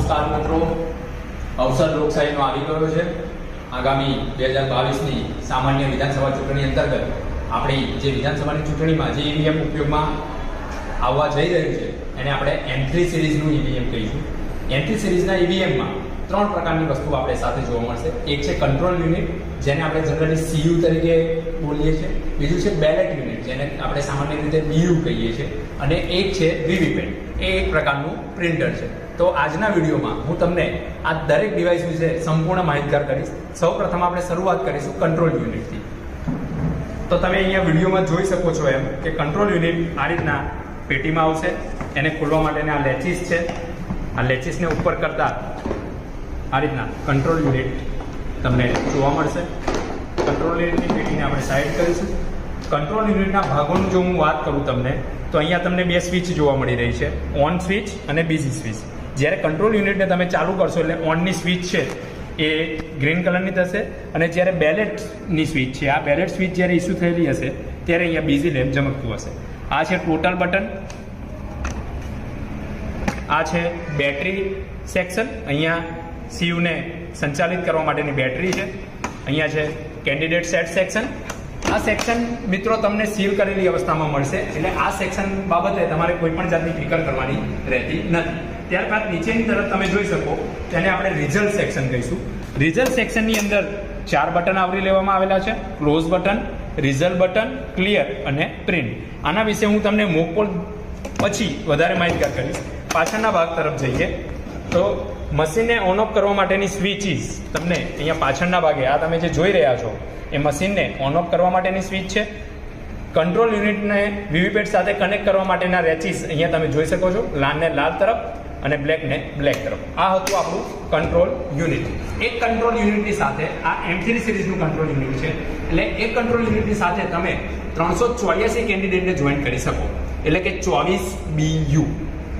નમસ્કાર મિત્રો, અવસર લોકશાહીનો આવી ગયો છે. આગામી 2022ની સામાન્ય વિધાનસભા ચૂંટણી અંતર્ગત આપણી જે વિધાનસભાની ચૂંટણીમાં જે ઈવીએમ ઉપયોગમાં આવવા જઈ રહ્યું છે એને આપણે M3 સિરીઝનું ઈવીએમ કહીશું. M3 સિરીઝના ઈવીએમમાં 3 પ્રકારની વસ્તુ આપણે સાથે જોવા મળશે. એક છે કંટ્રોલ યુનિટ, જેને આપણે જનરલી CU તરીકે બોલીએ છીએ. બીજું છે બેલેટ યુનિટ, જેને આપણે સામાન્ય રીતે BU કહીએ છીએ. અને એક છે વીવીપેટ, એ એક પ્રકારનું પ્રિન્ટર છે. તો આજના વિડીયોમાં હું તમને આ દરેક ડિવાઇસ વિશે સંપૂર્ણ માહિતગાર કરીશ. સૌપ્રથમ આપણે શરૂઆત કરીશું કંટ્રોલ યુનિટથી. તો તમે અહીંયા વિડીયોમાં જોઈ શકો છો એમ કે કંટ્રોલ યુનિટ આ રીતના પેટીમાં આવશે. એને ખોલવા માટેના આ લેચીસ છે. આ લેચીસને ઉપર કરતા આ રીતના કંટ્રોલ યુનિટ તમને જોવા મળશે. કંટ્રોલ યુનિટની પેટીને આપણે સાઈડ કરીશું. કંટ્રોલ યુનિટના ભાગોનું જો હું વાત કરું તમને, તો અહીંયા તમને 2 સ્વિચ જોવા મળી રહી છે, ઓન સ્વિચ અને બીઝી સ્વિચ. જ્યારે કંટ્રોલ યુનિટને તમે ચાલુ કરશો એટલે ઓનની સ્વિચ છે એ ગ્રીન કલરની થશે, અને જ્યારે બેલેટની સ્વિચ છે, આ બેલેટ સ્વિચ જ્યારે ઇસ્યુ થયેલી હશે ત્યારે અહીંયા બીઝી લેમ્પ ચમકતું હશે. આ છે ટોટલ બટન, આ છે બેટરી સેક્શન. અહીંયા CU ને સંચાલિત કરવા માટેની બેટરી છે. અહીંયા છે કેન્ડિડેટ સેટ સેક્શન. આ સેક્શન મિત્રો તમને સીલ કરેલી અવસ્થામાં મળશે, એટલે આ સેક્શન બાબતે તમારે કોઈ પણ જાતની ફિકર કરવાની રહેતી નથી. ત્યારબાદ નીચેની તરફ તમે જોઈ શકો, તેને આપણે રિઝલ્ટ સેક્શન કહીશું. રિઝલ્ટ સેક્શનની અંદર 4 બટન આવરી લેવામાં આવેલા છે: close button, result button, clear અને પ્રિન્ટ. આના વિશે હું તમને મોક પોલ પછી વધારે માહિતગાર કરીશ. પાછળના ભાગ તરફ જઈએ તો મશીનને ઓન ઓફ કરવા માટેની સ્વિચીસ તમને અહીંયા પાછળના ભાગે, આ તમે જે જોઈ રહ્યા છો એ મશીનને ઓન ઓફ કરવા માટેની સ્વિચ છે. કંટ્રોલ યુનિટને વીવીપેટ સાથે કનેક્ટ કરવા માટેના રેચીસ અહીંયા તમે જોઈ શકો છો, લાલને લાલ તરફ અને બ્લેકને બ્લેક તરફ. આ હતું આપણું કંટ્રોલ યુનિટ. એક કંટ્રોલ યુનિટની સાથે આ M3 સિરીઝનું કંટ્રોલ યુનિટ છે, એટલે એક કંટ્રોલ યુનિટની સાથે તમે 384 કેન્ડિડેટને જોઈન કરી શકો, એટલે કે 24 BU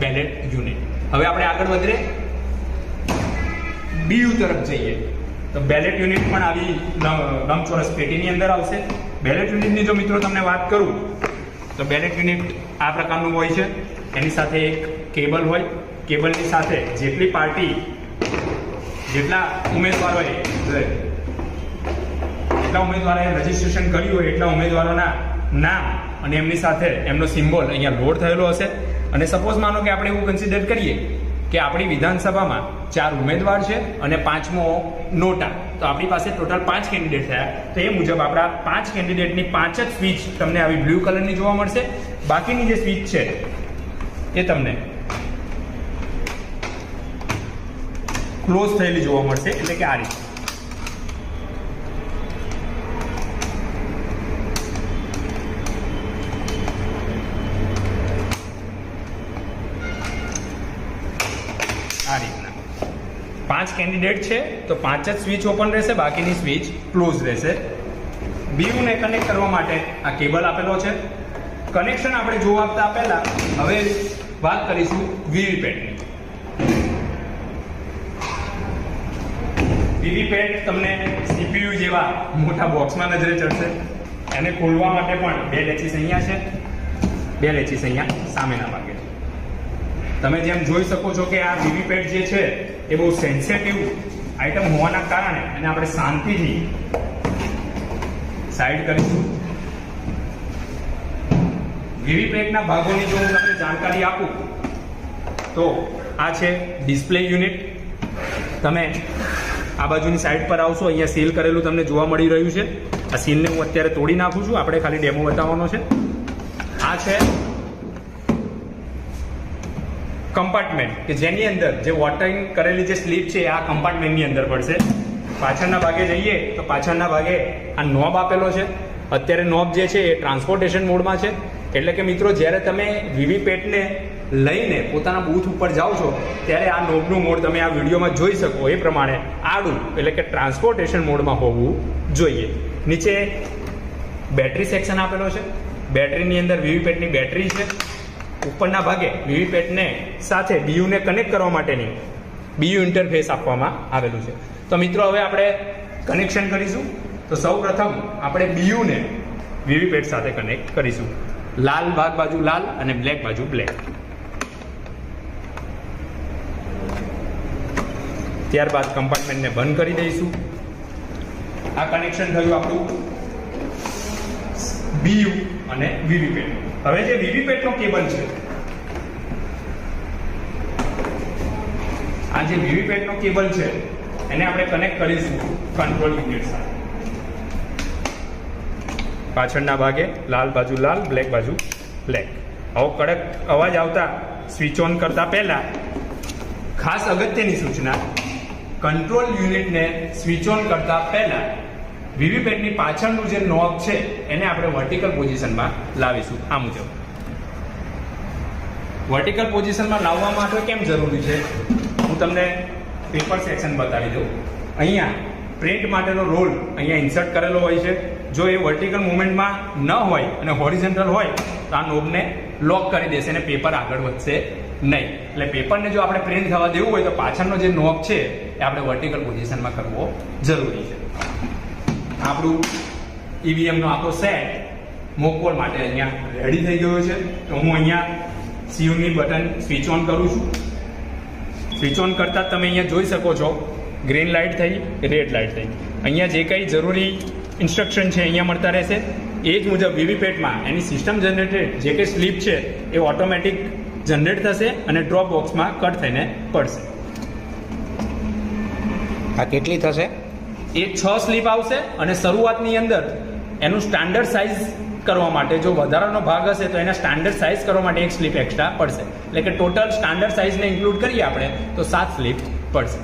બેલેટ યુનિટ. હવે આપણે આગળ વધીએ, BU તરફ જઈએ તો બેલેટ યુનિટ પણ આવી લંબચોરસ પેટીની અંદર આવશે. બેલેટ યુનિટની જો મિત્રો તમને વાત કરું તો બેલેટ યુનિટ આ પ્રકારનું હોય છે. એની સાથે એક કેબલ હોય. કેબલની સાથે જેટલા ઉમેદવારોએ રજીસ્ટ્રેશન કર્યું હોય એટલા ઉમેદવારોના નામ અને એમની સાથે એમનો સિમ્બોલ અહીંયા લોડ થયેલો હશે. અને સપોઝ માનો કે આપણે એવું કન્સિડર કરીએ કે આપણી વિધાનસભામાં 4 ઉમેદવાર છે અને 5મો નોટા, તો આપણી પાસે ટોટલ 5 કેન્ડિડેટ થયા. તો એ મુજબ આપણા 5 કેન્ડિડેટની 5 જ સ્વિચ તમને આવી બ્લુ કલરની જોવા મળશે. બાકીની જે સ્વિચ છે એ તમને ક્લોઝ થયેલી જોવા મળશે, એટલે કે આ રીતે. આ રીતના 5 કેન્ડિડેટ છે તો 5 જ સ્વિચ ઓપન રહેશે, બાકીની સ્વિચ ક્લોઝ રહેશે. BU ને કનેક્ટ કરવા માટે આ કેબલ આપેલો છે. કનેક્શન આપણે જોવા આપતા પહેલા હવે વાત કરીશું વીવીપેટની. વીવીપેટ તમને CPU જેવા મોટા બોક્સમાં નજરે ચડશે. એને ખોલવા માટે પણ 2 લેચીસ અહીંયા છે, 2 લેચીસ અહીંયા સામેના ભાગે છે. તમે જેમ જોઈ શકો છો કે આ વીવીપેટ જે છે એ બહુ સેન્સિટિવ આઇટમ હોવાના કારણે એને આપણે શાંતિથી સાઈડ કરીશું. વીવીપેટના ભાગોની જો હું તમને જાણકારી આપું તો આ છે ડિસ્પ્લે યુનિટ. તમે આ બાજુની સાઈડ પર આવશો, અહીંયા સીલ કરેલું તમને જોવા મળી રહ્યું છે. આ સીલને હું અત્યારે તોડી નાખું છું, આપણે ખાલી ડેમો બતાવવાનો છે. આ છે કમ્પાર્ટમેન્ટ, કે જેની અંદર જે વોટરિંગ કરેલી જે સ્લીપ છે આ કમ્પાર્ટમેન્ટની અંદર પડશે. પાછળના ભાગે જઈએ તો પાછળના ભાગે આ નોબ આપેલો છે. અત્યારે નોબ જે છે એ ટ્રાન્સપોર્ટેશન મોડમાં છે, એટલે કે મિત્રો જ્યારે તમે વીવીપેટને લઈને પોતાના બૂથ ઉપર જાઓ છો ત્યારે આ નોબનું મોડ તમે આ વિડીયોમાં જોઈ શકો એ પ્રમાણે આડું, એટલે કે ટ્રાન્સપોર્ટેશન મોડમાં હોવું જોઈએ. નીચે બેટરી સેક્શન આપેલો છે. બેટરીની અંદર વીવીપેટની બેટરી છે. ઉપરના ભાગે વીવીપેટને સાથે BU ને કનેક્ટ કરવા માટેની BU ઇન્ટરફેસ આપવામાં આવેલું છે. તો મિત્રો હવે આપણે કનેક્શન કરીશું. તો સૌ પ્રથમ આપણે BU ને વીવીપેટ સાથે કનેક્ટ કરીશું. લાલ ભાગ બાજુ લાલ અને બ્લેક બાજુ બ્લેક. ત્યારબાદ કમ્પાર્ટમેન્ટને બંધ કરી દઈશું. આ કનેક્શન થયું આપણું BU અને વીવીપેટ. હવે જે વીવીપેટનો કેબલ છે, આ જે વીવીપેટનો કેબલ છે એને આપણે કનેક્ટ કરીશું કંટ્રોલ યુનિટ સાથે. પાછળના ભાગે લાલ બાજુ લાલ, બ્લેક બાજુ બ્લેક. આવો કડક અવાજ આવતા સ્વિચ ઓન કરતા પહેલા ખાસ અગત્યની સૂચના, કંટ્રોલ યુનિટને સ્વિચ ઓન કરતા પહેલા વીવીપેટની પાછળનું જે નોબ છે એને આપણે વર્ટિકલ પોઝિશનમાં લાવીશું. આ મુજબ વર્ટિકલ પોઝિશનમાં લાવવા માટે કેમ જરૂરી છે હું તમને પેપર સેક્શન બતાવી દઉં. અહીંયા પ્રિન્ટ માટેનો રોલ અહીંયા ઇન્સર્ટ કરેલો હોય છે. જો એ વર્ટિકલ મુવમેન્ટમાં ન હોય અને હોરિઝોન્ટલ હોય તો આ નોબને લોક કરી દેશે અને પેપર આગળ વધશે નહીં. એટલે પેપરને જો આપણે પ્રિન્ટ થવા દેવું હોય તો પાછળનો જે નોબ છે એ આપણે વર્ટિકલ પોઝિશનમાં કરવો જરૂરી છે. આપણું ઈવીએમનો આખો સેટ મોકકોલ માટે અહીંયા રેડી થઈ ગયો છે. તો હું અહીંયા સીયુની બટન સ્વિચ ઓન કરું છું. સ્વિચ ઓન કરતા તમે અહીંયા જોઈ શકો છો ગ્રીન લાઇટ થઈ, રેડ લાઇટ થઈ. અહીંયા જે કંઈ જરૂરી ઇન્સ્ટ્રક્શન છે અહીંયા મળતા રહેશે. એ જ મુજબ વીવીપેટમાં એની સિસ્ટમ જનરેટેડ જે કંઈ સ્લીપ છે એ ઓટોમેટિક જનરેટ થશે અને ડ્રોપ બોક્સમાં કટ થઈને પડશે. આ કેટલી થશે? એ 6 સ્લીપ આવશે અને શરૂઆતની અંદર એનું સ્ટાન્ડર્ડ સાઇઝ કરવા માટે જો વધારાનો ભાગ હશે તો એના સ્ટાન્ડર્ડ સાઇઝ કરવા માટે એક સ્લીપ એક્સ્ટ્રા પડશે. એટલે કે ટોટલ સ્ટાન્ડર્ડ સાઇઝને ઇન્ક્લુડ કરીએ આપણે તો 7 સ્લીપ પડશે.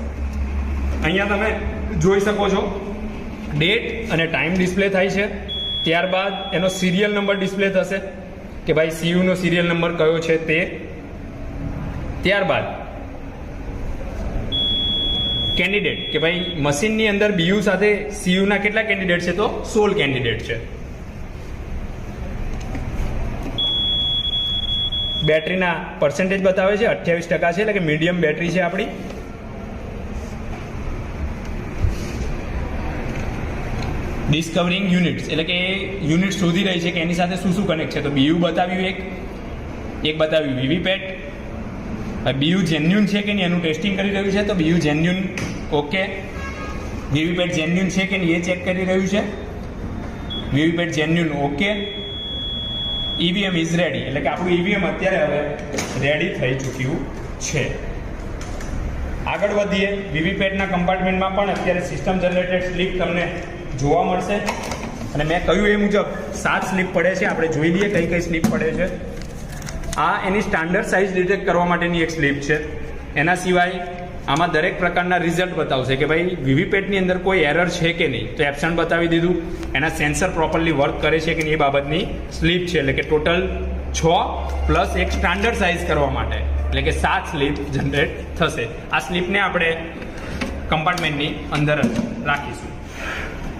અહીંયા તમે જોઈ શકો છો ડેટ અને ટાઈમ ડિસ્પ્લે થાય છે. ત્યારબાદ એનો સિરિયલ નંબર ડિસ્પ્લે થશે કે ભાઈ સીયુનો સિરિયલ નંબર કયો છે તે. ત્યારબાદ કેન્ડિડેટ કે ભાઈ મશીનની અંદર BU સાથે સીયુના કેટલા કેન્ડિડેટ છે તો 16 કેન્ડિડેટ છે. બેટરીના પર્સન્ટેજ બતાવે છે 28% છે, એટલે કે મીડિયમ બેટરી છે આપણી. ડિસ્કવરિંગ યુનિટ્સ એટલે કે યુનિટ શોધી રહી છે કે એની સાથે શું શું કનેક્ટ છે. તો BU બતાવ્યું, એક બતાવ્યું વીવીપેટ. BU જેન્યુન છે કે નહીં એનું ટેસ્ટિંગ કરી રહ્યું છે. તો BU genuine okay. VVPAT genuine છે કે નહીં એ ચેક કરી રહ્યું છે. VVPAT genuine okay. EVM is ready એટલે કે આપણું EVM અત્યારે હવે રેડી થઈ ચૂક્યું છે. આગળ વધીએ. વીવીપેટના કમ્પાર્ટમેન્ટમાં પણ અત્યારે સિસ્ટમ જનરેટેડ સ્લીપ તમને જોવા મળશે અને મેં કહ્યું એ મુજબ 7 સ્લીપ પડે છે. આપણે જોઈ લઈએ કઈ કઈ સ્લીપ પડે છે. આ એની સ્ટાન્ડર્ડ સાઇઝ ડિટેક્ટ કરવા માટેની એક સ્લીપ છે. એના સિવાય આમાં દરેક પ્રકારના રિઝલ્ટ બતાવશે કે ભાઈ વીવીપેટની અંદર કોઈ એરર છે કે નહીં. તો એબસન્ટ બતાવી દીધું. એના સેન્સર પ્રોપરલી વર્ક કરે છે કે નહીં એ બાબતની સ્લીપ છે. એટલે કે ટોટલ 6 પ્લસ એક સ્ટાન્ડર્ડ સાઇઝ કરવા માટે એટલે કે 7 સ્લીપ જનરેટ થશે. આ સ્લીપને આપણે કમ્પાર્ટમેન્ટની અંદર જ રાખીશું.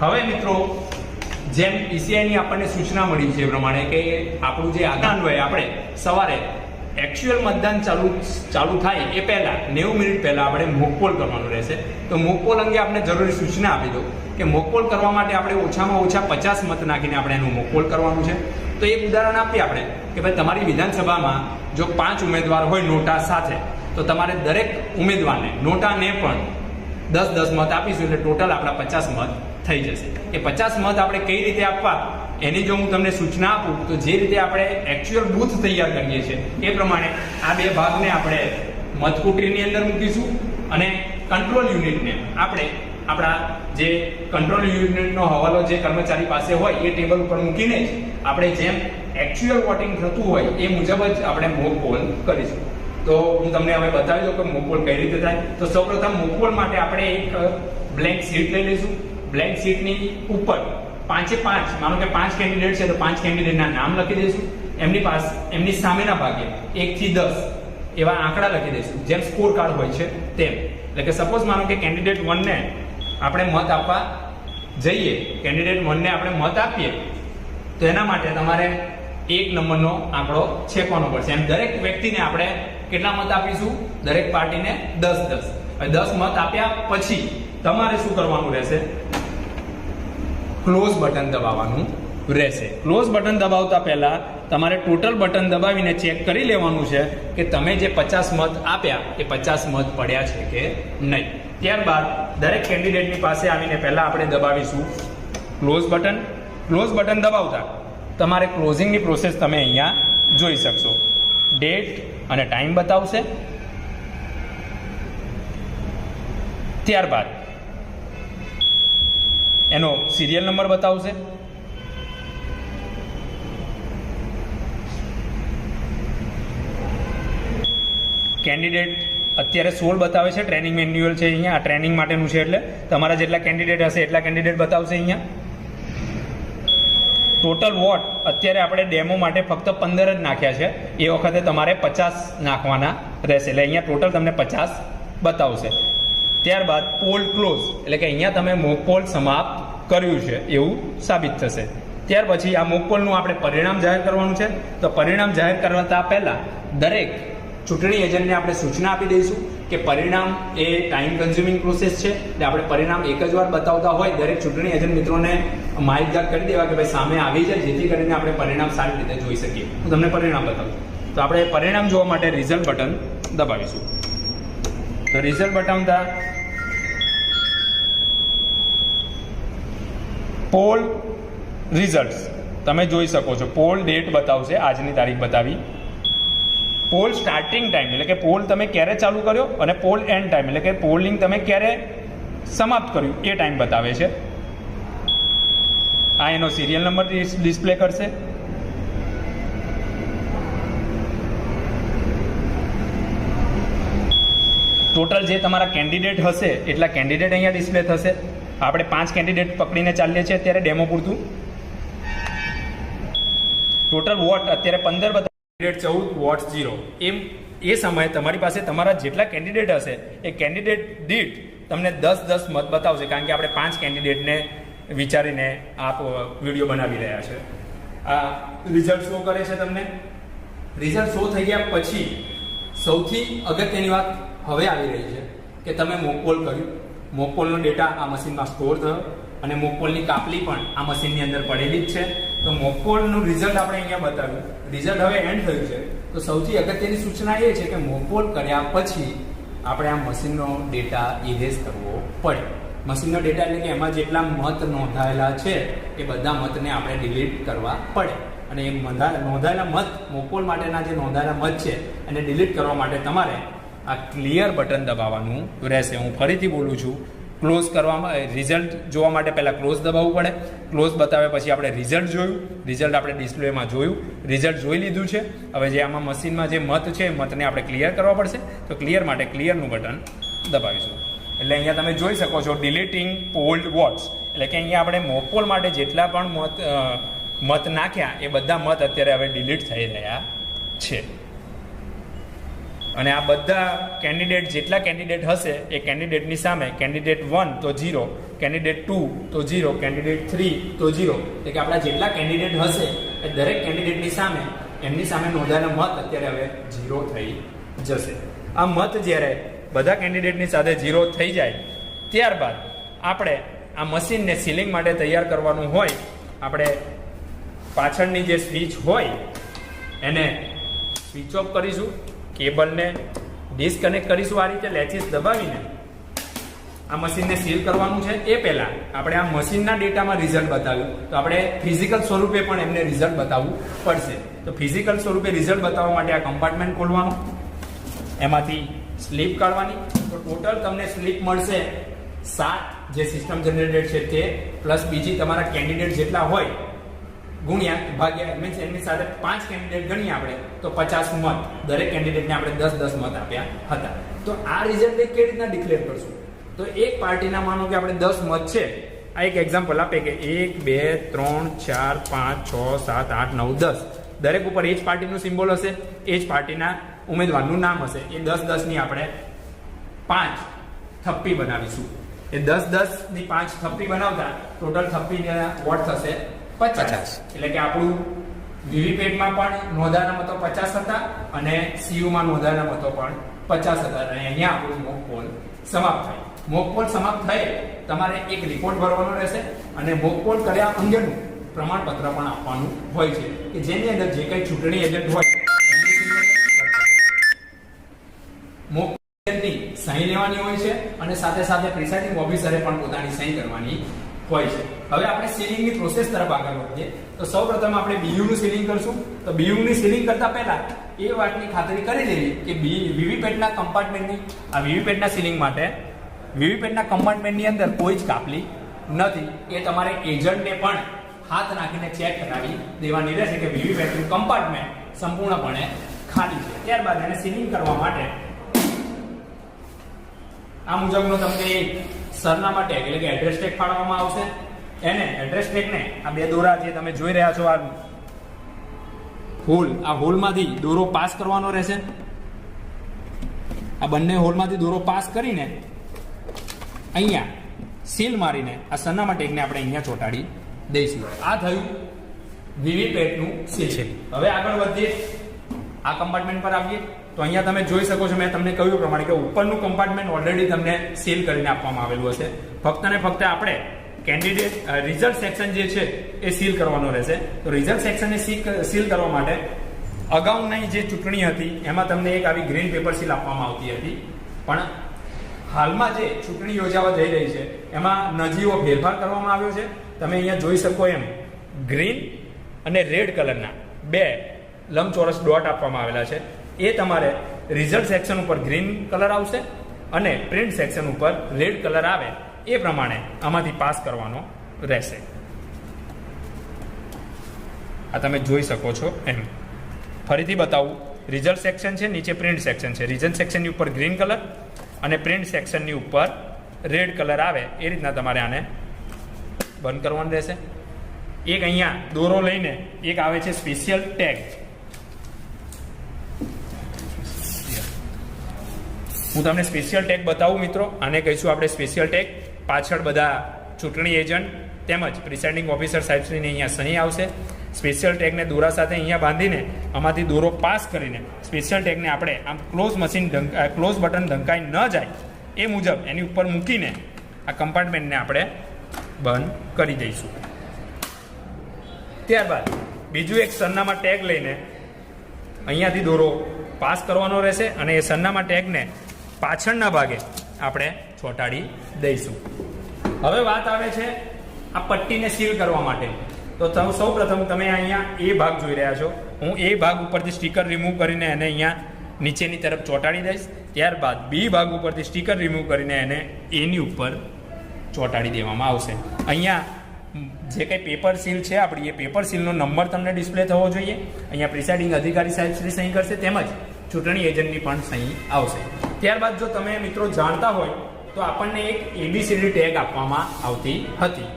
હવે મિત્રો જેમ ECIની આપણને સૂચના મળી છે એ પ્રમાણે કે આપણું જે આગળ હોય આપણે સવારે એકચ્યુઅલ મતદાન ચાલુ થાય એ પહેલાં 90 મિનિટ પહેલાં આપણે મોકપોલ કરવાનું રહેશે. તો મોકપોલ અંગે આપણે જરૂરી સૂચના આપી દો કે મોકપોલ કરવા માટે આપણે ઓછામાં ઓછા 50 મત નાખીને આપણે એનું મોકપોલ કરવાનું છે. તો એક ઉદાહરણ આપીએ આપણે કે ભાઈ તમારી વિધાનસભામાં જો 5 ઉમેદવાર હોય નોટા સાથે તો તમારે દરેક ઉમેદવારને નોટાને પણ 10-10 મત આપીશું એટલે ટોટલ આપણા 50 મત થઈ જશે. એ 50 મત આપણે કઈ રીતે આપવા એની જો હું તમને સૂચના આપું તો જે રીતે આપણે એકચ્યુઅલ બૂથ તૈયાર કરીએ છીએ એ પ્રમાણે આ બે ભાગને આપણે મતકુટીરની અંદર મૂકીશું અને કંટ્રોલ યુનિટને આપણે આપણા જે કંટ્રોલ યુનિટનો હવાલો જે કર્મચારી પાસે હોય એ ટેબલ ઉપર મૂકીને જ આપણે જેમ એકચ્યુઅલ વોટિંગ થતું હોય એ મુજબ જ આપણે મોક પોલ કરીશું. તો હું તમને હવે બતાવી દઉં કે મોક પોલ કઈ રીતે થાય. તો સૌપ્રથમ મોક પોલ માટે આપણે એક બ્લેન્ક શીટ લઈ લઈશું. બ્લેન્ક શીટની ઉપર 5 માનો કે 5 કેન્ડિડેટ છે તો 5 કેન્ડિડેટના નામ લખી દઈશું. એમની સામેના ભાગે 1 થી 10 એવા આંકડા લખી દઈશું જેમ સ્કોર કાર્ડ હોય છે તેમ. એટલે કે સપોઝ માનો કે કેન્ડિડેટ 1 ને આપણે મત આપવા જઈએ, કેન્ડિડેટ 1 ને આપણે મત આપીએ તો એના માટે તમારે 1 નંબરનો આંકડો છેકવાનો પડશે. એમ દરેક વ્યક્તિને આપણે કેટલા મત આપીશું? દરેક પાર્ટીને 10-10. હવે 10 મત આપ્યા પછી તમારે શું કરવાનું રહેશે? ક્લોઝ બટન દબાવવાનું રહેશે. ક્લોઝ બટન દબાવતા પહેલા તમારે ટોટલ બટન દબાવીને ચેક કરી લેવાનું છે કે તમે જે 50 મત આપ્યા એ 50 મત પડ્યા છે કે નહીં. ત્યારબાદ દરેક કેન્ડિડેટની પાસે આવીને પહેલાં આપણે દબાવીશું ક્લોઝ બટન. ક્લોઝ બટન દબાવતા તમારે ક્લોઝિંગની પ્રોસેસ તમે અહીંયા જોઈ શકશો. ડેટ અને ટાઈમ બતાવશે. ત્યારબાદ એનો સિરિયલ નંબર બતાવશે. કેન્ડિડેટ અત્યારે 16 બતાવે છે. ટ્રેનિંગ મેન્યુઅલ છે અહીંયા, આ ટ્રેનિંગ માટેનું છે એટલે તમારા જેટલા કેન્ડિડેટ હશે એટલા કેન્ડિડેટ બતાવશે અહીંયા. ટોટલ વોટ અત્યારે આપણે ડેમો માટે ફક્ત 15 જ નાખ્યા છે. એ વખતે તમારે 50 નાખવાના રહેશે એટલે અહીંયા ટોટલ તમને 50 બતાવશે. ત્યારબાદ પોલ ક્લોઝ એટલે કે અહીંયા તમે મોક પોલ સમાપ્ત કર્યું છે એવું સાબિત થશે. ત્યાર પછી આ મોક પોલનું આપણે પરિણામ જાહેર કરવાનું છે. તો પરિણામ જાહેર કરતા પહેલાં દરેક ચૂંટણી એજન્ટને આપણે સૂચના આપી દઈશું કે પરિણામ એ ટાઈમ કન્ઝ્યુમિંગ પ્રોસેસ છે એટલે આપણે પરિણામ એક જ વાર બતાવતા હોય દરેક ચૂંટણી એજન્ટ મિત્રોને માહિતગાર કરી દેવા કે ભાઈ સામે આવી જાય જેથી કરીને આપણે પરિણામ સારી રીતે જોઈ શકીએ. હું તમને પરિણામ બતાવું. તો આપણે પરિણામ જોવા માટે રિઝલ્ટ બટન દબાવીશું. તો રિઝલ્ટ બતાવતા પોલ રિઝલ્ટ્સ તમે જોઈ શકો છો. પોલ ડેટ બતાવશે, આજની તારીખ બતાવી. પોલ સ્ટાર્ટિંગ ટાઈમ એટલે કે પોલ તમે ક્યારે ચાલુ કર્યો અને પોલ એન્ડ ટાઈમ એટલે કે પોલિંગ તમે ક્યારે સમાપ્ત કર્યું એ ટાઈમ બતાવે છે. આ એનો સિરિયલ નંબર ડિસ્પ્લે કરશે. ટોટલ જે તમારા કેન્ડિડેટ હશે એટલા કેન્ડિડેટ અહીંયા ડિસ્પ્લે થશે. આપણે 5 કેન્ડિડેટ પકડીને ચાલીએ છીએ અત્યારે ડેમો પૂરતું. ટોટલ વોટ અત્યારે 15 14 વોટ 0. એમ એ સમયે તમારી પાસે તમારા જેટલા કેન્ડિડેટ હશે એ કેન્ડિડેટ દીઠ તમને 10 મત બતાવશે કારણ કે આપણે 5 કેન્ડિડેટને વિચારીને આ વિડીયો બનાવી રહ્યા છે. આ રિઝલ્ટ શો કરે છે તમને. રિઝલ્ટ શો થઈ ગયા પછી સૌથી અગત્યની વાત હવે આવી રહી છે કે તમે મોક પોલ કર્યું. મોક પોલનો ડેટા આ મશીનમાં સ્ટોર થયો અને મોક પોલની કાપલી પણ આ મશીનની અંદર પડેલી જ છે. તો મોક પોલનું રિઝલ્ટ આપણે અહીંયા બતાવ્યું. રિઝલ્ટ હવે એન્ડ થયું છે. તો સૌથી અગત્યની સૂચના એ છે કે મોક પોલ કર્યા પછી આપણે આ મશીનનો ડેટા ઇરેઝ કરવો પડે. મશીનનો ડેટા એટલે કે એમાં જેટલા મત નોંધાયેલા છે એ બધા મતને આપણે ડિલીટ કરવા પડે. અને એ નોંધાયેલા મત મોક પોલ માટેના જે નોંધાયેલા મત છે એને ડિલીટ કરવા માટે તમારે આ ક્લિયર બટન દબાવવાનું રહેશે. હું ફરીથી બોલું છું. ક્લોઝ કરવામાં રિઝલ્ટ જોવા માટે પહેલાં ક્લોઝ દબાવવું પડે. ક્લોઝ બતાવ્યા પછી આપણે રિઝલ્ટ જોયું. રિઝલ્ટ આપણે ડિસ્પ્લેમાં જોયું. રિઝલ્ટ જોઈ લીધું છે. હવે જે આમાં મશીનમાં જે મત છે એ મતને આપણે ક્લિયર કરવા પડશે. તો ક્લિયર માટે ક્લિયરનું બટન દબાવીશું. એટલે અહીંયા તમે જોઈ શકો છો ડિલીટિંગ પોલ્ડ વોટ્સ એટલે કે અહીંયા આપણે મોક પોલ માટે જેટલા પણ મત નાખ્યા એ બધા મત અત્યારે હવે ડિલીટ થઈ રહ્યા છે. અને આ બધા કેન્ડિડેટ જેટલા કેન્ડિડેટ હશે એ કેન્ડિડેટની સામે કેન્ડિડેટ 1 તો 0, કેન્ડિડેટ 2 તો 0, કેન્ડિડેટ 3 તો 0 એટલે કે આપણા જેટલા કેન્ડિડેટ હશે એ દરેક કેન્ડિડેટની સામે એમની સામે નોંધાયેલા મત અત્યારે હવે 0 થઈ જશે. આ મત જ્યારે બધા કેન્ડિડેટની સાથે 0 થઈ જાય ત્યારબાદ આપણે આ મશીનને સીલિંગ માટે તૈયાર કરવાનું હોય. આપણે પાછળની જે સ્વિચ હોય એને સ્વિચ ઓફ કરીશું. કેબલને ડિસ્કનેક્ટ કરીશું. આ રીતે લેચીસ દબાવીને આ મશીનને સીલ કરવાનું છે. એ પહેલાં આપણે આ મશીનના ડેટામાં રિઝલ્ટ બતાવ્યું તો આપણે ફિઝિકલ સ્વરૂપે પણ એમને રિઝલ્ટ બતાવવું પડશે. તો ફિઝિકલ સ્વરૂપે રિઝલ્ટ બતાવવા માટે આ કમ્પાર્ટમેન્ટ ખોલવાનું, એમાંથી સ્લીપ કાઢવાની. તો ટોટલ તમને સ્લીપ મળશે 7 જે સિસ્ટમ જનરેટેડ છે તે પ્લસ બીજી તમારા કેન્ડિડેટ જેટલા હોય ગુણ્યા ભાગ્યા મીન્સ એમની સાથે 5 કેન્ડિડેટ ગણીએ આપણે તો 50 મત. દરેક કેન્ડિડેટને આપણે 10 મત આપ્યા હતા. તો આ રિઝલ્ટ કેવી રીતના ડિક્લેર કરશું? તો એક પાર્ટીના માનો કે આપણે 10 મત છે. આ એક એક્ઝામ્પલ આપે કે 1 2 3 4 5 6 7 8 9 10 દરેક ઉપર એ જ પાર્ટીનું સિમ્બોલ હશે, એ જ પાર્ટીના ઉમેદવારનું નામ હશે. એ 10-10ની આપણે 5 થપ્પી બનાવીશું. એ 10-10ની 5 થપ્પી બનાવતા ટોટલ થપ્પીના વોટ થશે 50. એટલે કે આપણું વીવીપેટમાં પણ નોંધાયેલા મતો 50 હતા અને સીયુમાં નોંધાયેલા મતો પણ 50 હતા. અને અહીંયા આપણું મોક પોલ સમાપ્ત થાય. મોક પોલ સમાપ્ત થાય તમારે એક રિપોર્ટ ભરવાનો રહેશે અને મોક પોલ કર્યા અંગેનું પ્રમાણપત્ર પણ આપવાનું હોય છે કે જેની અંદર જે કંઈ ચૂંટણી એજન્ટ હોય મોક એજન્ટની સહી લેવાની હોય છે અને સાથે સાથે પ્રિસાઇડિંગ ઓફિસરે પણ પોતાની સહી કરવાની હોય છે. હવે આપણે સીલિંગની પ્રોસેસ તરફ આગળ વધીએ તો સૌપ્રથમ આપણે BU નું સીલિંગ કરશું. તો BU ની સીલિંગ કરતા પહેલા એ વાતની ખાતરી કરી લેવી કે વીવીપેટના કમ્પાર્ટમેન્ટની આ વીવીપેટના સીલિંગ માટે વીવીપેટના કમ્પાર્ટમેન્ટની અંદર કોઈ જ કાપલી નથી. એ તમારે એજન્ટને પણ હાથ નાખીને ચેક કરાવી દેવાની રહેશે કે વીવીપેટનું કમ્પાર્ટમેન્ટ સંપૂર્ણપણે ખાલી છે. ત્યારબાદ એને સીલિંગ કરવા માટે આ મુજબનો તમને એક સરનામા ટેગ એટલે કે એડ્રેસ ટેગ ફાળવવામાં આવશે. એને એડ્રેસ ટેગને આ બે દોરા જે તમે જોઈ રહ્યા છો આ હોલમાંથી દોરો પાસ કરવાનો રહેશે. આ બંને હોલમાંથી દોરો પાસ કરીને અહીંયા સીલ મારીને આ સરનામા ટેગને આપણે અહીંયા ચોંટાડી દઈશું. આ થયું વીવીપેટનું સીલ છે. હવે આગળ વધીએ, આ કમ્પાર્ટમેન્ટ પર આવીએ તો અહીંયા તમે જોઈ શકો છો મેં તમને કહ્યું પ્રમાણે કે ઉપરનું કમ્પાર્ટમેન્ટ ઓલરેડી તમને સીલ કરીને આપવામાં આવેલું હશે. ફક્ત ને ફક્ત આપણે કેન્ડિડેટ રિઝલ્ટ સેક્શન જે છે એ સીલ કરવાનો રહેશે. તો રિઝલ્ટ સેક્શનને સીલ કરવા માટે અગાઉની જે ચૂંટણી હતી એમાં તમને એક આવી ગ્રીન પેપર સીલ આપવામાં આવતી હતી, પણ હાલમાં જે ચૂંટણી યોજાવા જઈ રહી છે એમાં નજીવો ફેરફાર કરવામાં આવ્યો છે. તમે અહીંયા જોઈ શકો એમ ગ્રીન અને રેડ કલરના બે લંબચોરસ ડોટ આપવામાં આવેલા છે. એ તમારે રિઝલ્ટ સેક્શન ઉપર ગ્રીન કલર આવશે અને પ્રિન્ટ સેક્શન ઉપર રેડ કલર આવે એ પ્રમાણે આમાંથી પાસ કરવાનો રહેશે. આ તમે જોઈ શકો છો એમ. ફરીથી બતાવું, રિઝલ્ટ સેક્શન છે, નીચે પ્રિન્ટ સેક્શન છે. રિઝલ્ટ સેક્શનની ઉપર ગ્રીન કલર અને પ્રિન્ટ સેક્શનની ઉપર રેડ કલર આવે એ રીતના તમારે આને બંધ કરવાનું રહેશે. એક અહીંયા દોરો લઈને એક આવે છે સ્પેશિયલ ટેગ. હું તમને સ્પેશિયલ ટેગ બતાવું મિત્રો. આને કહીશું આપણે સ્પેશિયલ ટેગ. પાછળ બધા ચૂંટણી એજન્ટ તેમજ પ્રિસાઇડિંગ ઓફિસર સાહેબશ્રીની અહીંયા સહી આવશે. સ્પેશિયલ ટેગને દોરા સાથે અહીંયા બાંધીને આમાંથી દોરો પાસ કરીને સ્પેશિયલ ટેગને આપણે આમ ક્લોઝ બટન ઢંકાઈ ન જાય એ મુજબ એની ઉપર મૂકીને આ કમ્પાર્ટમેન્ટને આપણે બંધ કરી દઈશું. ત્યારબાદ બીજું એક સરનામા ટેગ લઈને અહીંયાથી દોરો પાસ કરવાનો રહેશે અને એ સરનામા ટેગને પાછળના ભાગે આપણે ચોંટાડી દઈશું. હવે વાત આવે છે આ પટ્ટીને સીલ કરવા માટે. તો સૌ પ્રથમ તમે અહીંયા એ ભાગ જોઈ રહ્યા છો. હું એ ભાગ ઉપરથી સ્ટીકર રિમૂવ કરીને એને અહીંયા નીચેની તરફ ચોંટાડી દઈશ. ત્યારબાદ બી ભાગ ઉપરથી સ્ટીકર રિમૂવ કરીને એને એની ઉપર ચોંટાડી દેવામાં આવશે. અહીંયા જે કંઈ પેપર સીલ છે આપણી એ પેપર સીલનો નંબર તમને ડિસ્પ્લે થવો જોઈએ. અહીંયા પ્રિસાઇડિંગ અધિકારી સાહેબ શ્રી સહી કરશે તેમજ ચૂંટણી એજન્ટની પણ સહી આવશે. ત્યારબાદ જો તમે મિત્રો જાણતા હોય તો આપણને એક ABCD ટેગ આપવામાં આવતી હતી.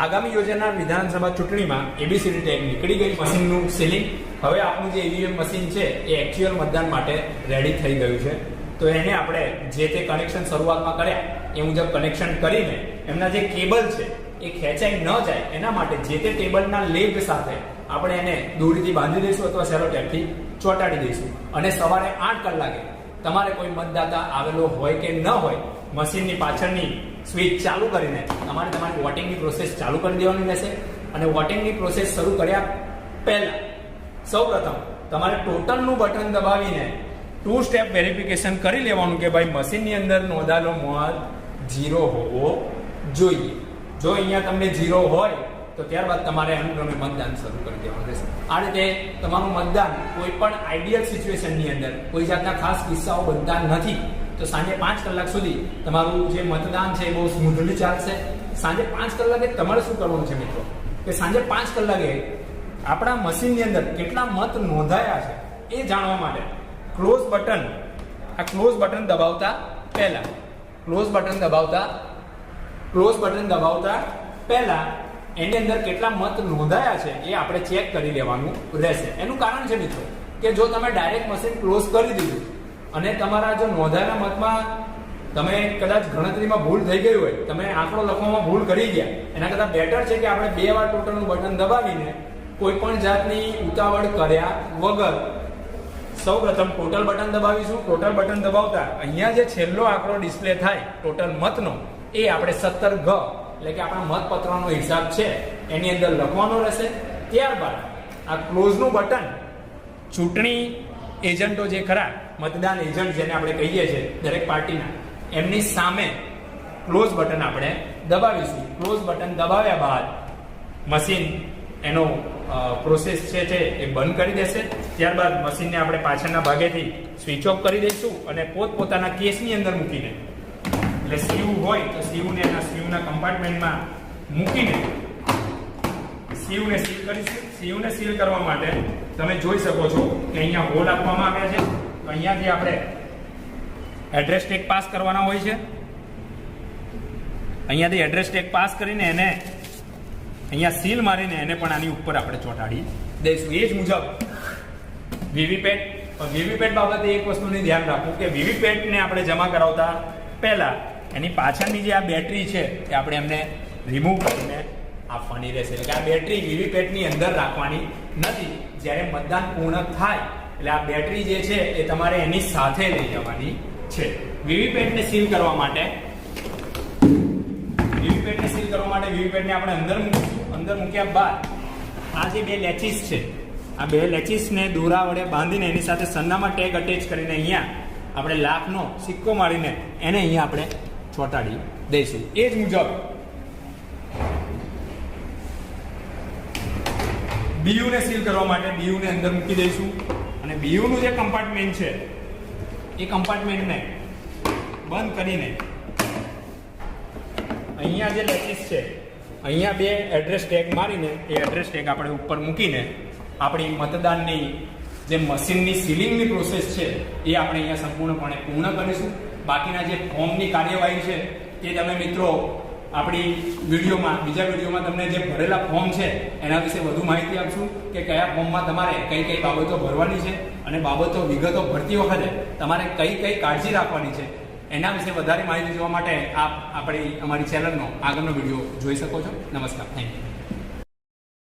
આગામી યોજાનાર વિધાનસભા ચૂંટણીમાં ABCD ટેગ નીકળી ગઈ. મશીનનું સીલિંગ હવે આપણું જે EVM મશીન છે એ એક્ચ્યુઅલ મતદાન માટે રેડી થઈ ગયું છે. તો એને આપણે જે તે કનેક્શન શરૂઆતમાં કર્યા એ મુજબ કનેક્શન કરીને એમના જે કેબલ છે એ ખેંચાઈ ન જાય એના માટે જે તે ટેબલના લેગ સાથે આપણે એને દોરીથી બાંધી દઈશું અથવા સેલો ટેપથી ચોંટાડી દઈશું. અને સવારે 8 કલાકે તમારે કોઈ મતદાતા આવેલો હોય કે ન હોય, મશીનની પાછળની સ્વિચ ચાલુ કરીને તમારી વોટિંગની પ્રોસેસ ચાલુ કરી દેવાની રહેશે. અને વોટિંગની પ્રોસેસ શરૂ કર્યા પહેલા સૌપ્રથમ તમારે ટોટલનું બટન દબાવીને 2 સ્ટેપ વેરિફિકેશન કરી લેવાનું કે ભાઈ મશીનની અંદર નોંધાયેલો મત 0 હોવો જોઈએ. જો અહીંયા તમને 0 હોય તો ત્યારબાદ તમારે અનુક્રમે મતદાન શરૂ કરી દેવાનું રહેશે. આ રીતે તમારું મતદાન કોઈ પણ આઈડિયલ સિચ્યુએશનની અંદર કોઈ જાતના ખાસ કિસ્સાઓ બનતા નથી. તો સાંજે 5 કલાક સુધી તમારું જે મતદાન છે એ બહુ સ્મૂથલી ચાલશે. સાંજે 5 કલાકે તમારે શું કરવાનું છે મિત્રો કે સાંજે 5 કલાકે આપણા મશીનની અંદર કેટલા મત નોંધાયા છે એ જાણવા માટે ક્લોઝ બટન દબાવતા પહેલા એની અંદર કેટલા મત નોંધાયા છે એ આપણે ચેક કરી લેવાનું રહેશે. એનું કારણ છે મિત્રો કે જો તમે ડાયરેક્ટ મશીન ક્લોઝ કરી દીધું અને તમારા જો નોંધાયેલા મતમાં તમે કદાચ ગણતરીમાં ભૂલ થઈ ગઈ હોય, તમે આંકડો લખવામાં ભૂલ કરી ગયા, એના કરતાં બેટર છે કે આપણે 2 વાર ટોટલનું બટન દબાવીને કોઈ પણ જાતની ઉતાવળ કર્યા વગર સૌપ્રથમ ટોટલ બટન દબાવીશું. ટોટલ બટન દબાવતા અહીંયા જે છેલ્લો આંકડો ડિસ્પ્લે થાય ટોટલ મતનો એ આપણે 17 ઘ એટલે કે આપણા મતપત્રનો હિસાબ છે એની અંદર લખવાનો રહેશે. ત્યારબાદ આ ક્લોઝનું બટન ચૂંટણી એજન્ટો જે ખરા મતદાન એજન્ટ જેને આપણે કહીએ છીએ દરેક પાર્ટીના, એમની સામે ક્લોઝ બટન આપણે દબાવીશું. ક્લોઝ બટન દબાવ્યા બાદ મશીન એનો પ્રોસેસ છે એ બંધ કરી દેશે. ત્યારબાદ મશીનને આપણે પાછળના ભાગેથી સ્વિચ ઓફ કરી દઈશું અને પોતપોતાના કેસની અંદર મૂકીને, એટલે સીયુ હોય તો સીયુને એના સીયુના કમ્પાર્ટમેન્ટમાં મૂકીને સીયુને સીલ કરીશું. સીયુને સીલ કરવા માટે તમે જોઈ શકો છો કે અહીંયા હોલ આપવામાં આવ્યા છે. તો અહીંયાથી આપણે એડ્રેસ ટેગ પાસ કરવાના હોય છે. અહીંયાથી એડ્રેસ ટેગ પાસ કરીને એને અહીંયા સીલ મારીને એને પણ આની ઉપર આપણે ચોંટાડી દઈશું. એ જ મુજબ વીવીપેટ બાબતે એક વસ્તુની ધ્યાન રાખવું કે વીવીપેટને આપણે જમા કરાવતા પહેલા એની પાછળની જે આ બેટરી છે એ આપણે એમને રિમૂવ કરીને આપવાની રહેશે. એટલે કે આ બેટરી વીવીપેટની અંદર રાખવાની નથી. જ્યારે મતદાન પૂર્ણ થાય એટલે આ બેટરી જે છે એ તમારે એની સાથે લઈ જવાની છે. વીવીપેટને સીલ કરવા માટે વીવીપેટને આપણે અંદર મૂકીશું. અંદર મૂક્યા બાદ આ જે બે લેચીસ છે, આ બે લેચીસને દોરા વડે બાંધીને એની સાથે સરનામા ટેગ અટેચ કરીને અહીંયા આપણે લાખનો સિક્કો મારીને એને અહીંયા આપણે ચોંટાડી દઈશું. એ જ મુજબ બીયુને સીલ કરવા માટે બીયુને અંદર મૂકી દઈશું અને બીયુનું જે કમ્પાર્ટમેન્ટ છે એ કમ્પાર્ટમેન્ટને બંધ કરીને અહીંયા જે લેચીસ છે અહીંયા બે એડ્રેસ ટેગ મારીને એ એડ્રેસ ટેગ આપણે ઉપર મૂકીને આપણી મતદાનની જે મશીનની સીલિંગની પ્રોસેસ છે એ આપણે અહીંયા સંપૂર્ણપણે પૂર્ણ કરીશું. બાકીના જે ફોર્મની કાર્યવાહી છે તે તમે મિત્રો આપણી બીજા વિડીયોમાં તમને જે ભરેલા ફોર્મ છે એના વિશે વધુ માહિતી આપશું કે કયા ફોર્મમાં તમારે કઈ કઈ બાબતો ભરવાની છે અને વિગતો ભરતી વખતે તમારે કઈ કાળજી રાખવાની છે એના વિશે વધારે માહિતી જોવા માટે આપ અમારી ચેનલનો આગળનો વિડીયો જોઈ શકો છો. નમસ્કાર, થેન્ક યુ.